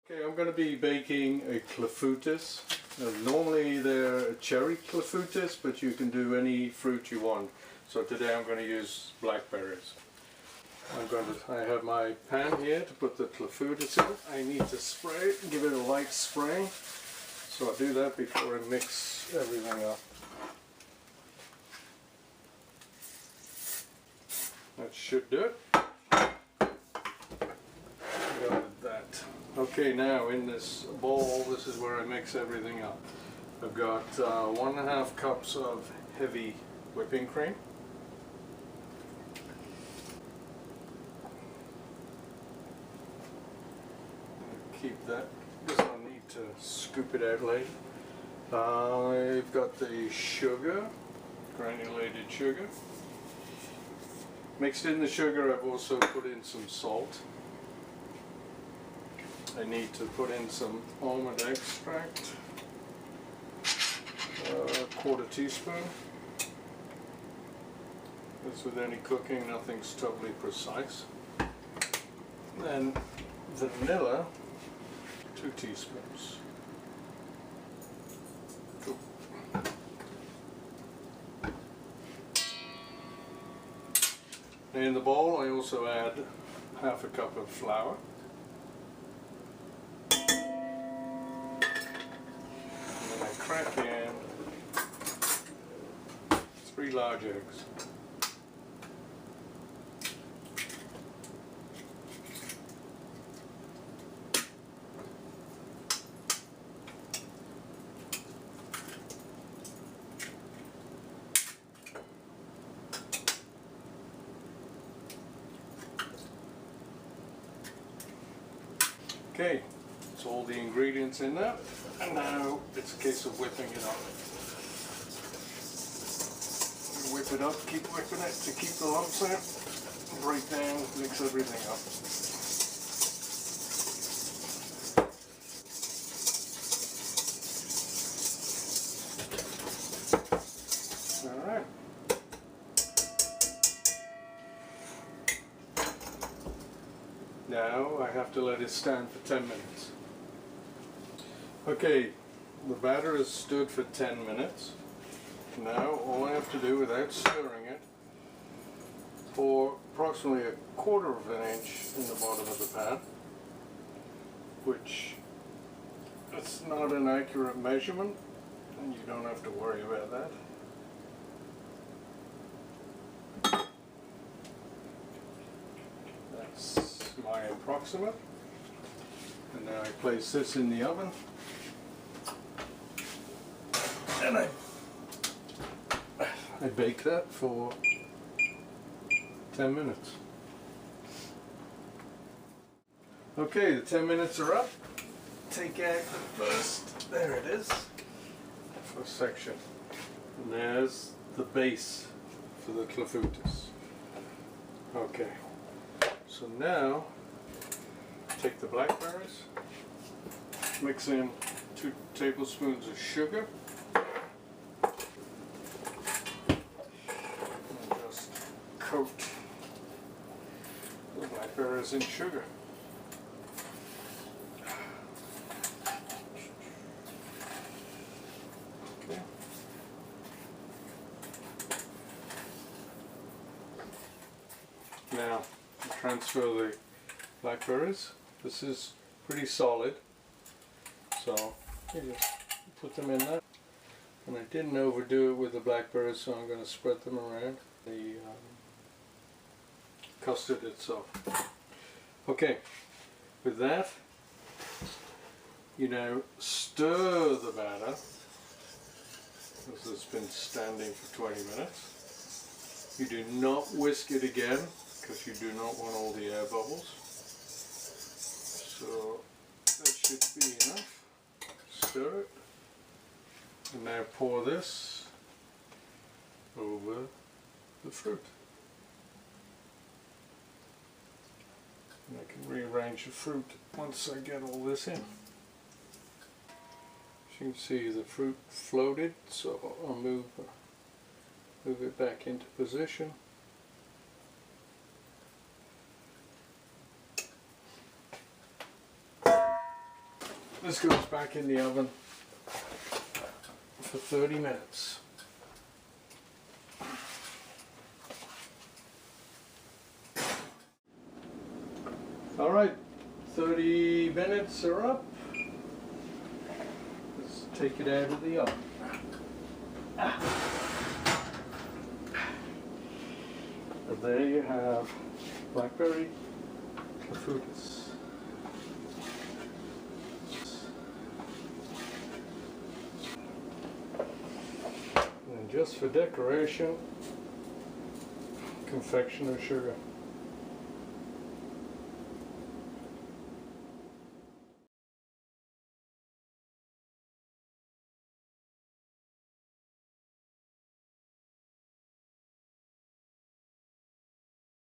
Okay, I'm going to be baking a clafoutis. Normally they're cherry clafoutis, but you can do any fruit you want. So today I'm going to use blackberries. I have my pan here to put the clafoutis in. I need to spray it, give it a light spray. So I'll do that before I mix everything up. That should do it. Got that. Okay, now in this bowl, this is where I mix everything up. I've got 1.5 cups of heavy whipping cream. Keep that, because I'll need to scoop it out later. I've got the sugar, granulated sugar. Mixed in the sugar, I've also put in some salt. I need to put in some almond extract, a 1/4 teaspoon. As with any cooking, nothing's totally precise. Then vanilla, 2 teaspoons. Cool. In the bowl, I also add 1/2 cup of flour. And then I crack in 3 large eggs. Okay, that's all the ingredients in there, and now it's a case of whipping it up. Whip it up, keep whipping it to keep the lumps out, break down, mix everything up. Alright. Now I have to let it stand for 10 minutes. Okay, the batter has stood for 10 minutes. Now all I have to do without stirring it, pour approximately 1/4 of an inch in the bottom of the pan, which it's not an accurate measurement and you don't have to worry about that. That's my approximate, and now I place this in the oven and I bake that for 10 minutes. Okay, the 10 minutes are up. Take out the first, there it is, first section, and there's the base for the clafoutis. Okay. So now, take the blackberries, mix in 2 tablespoons of sugar, and just coat the blackberries in sugar. Okay. Now, transfer the blackberries. This is pretty solid, so you just put them in there. And I didn't overdo it with the blackberries, so I'm going to spread them around the custard itself. Okay, with that, you now stir the batter. This has been standing for 20 minutes. You do not whisk it again, because you do not want all the air bubbles. So that should be enough. Stir it. And now pour this over the fruit. And I can rearrange the fruit once I get all this in. As you can see, the fruit floated, so I'll move it back into position. This goes back in the oven for 30 minutes. All right, 30 minutes are up. Let's take it out of the oven. And there you have Blackberry Clafoutis. And just for decoration, confectioner sugar.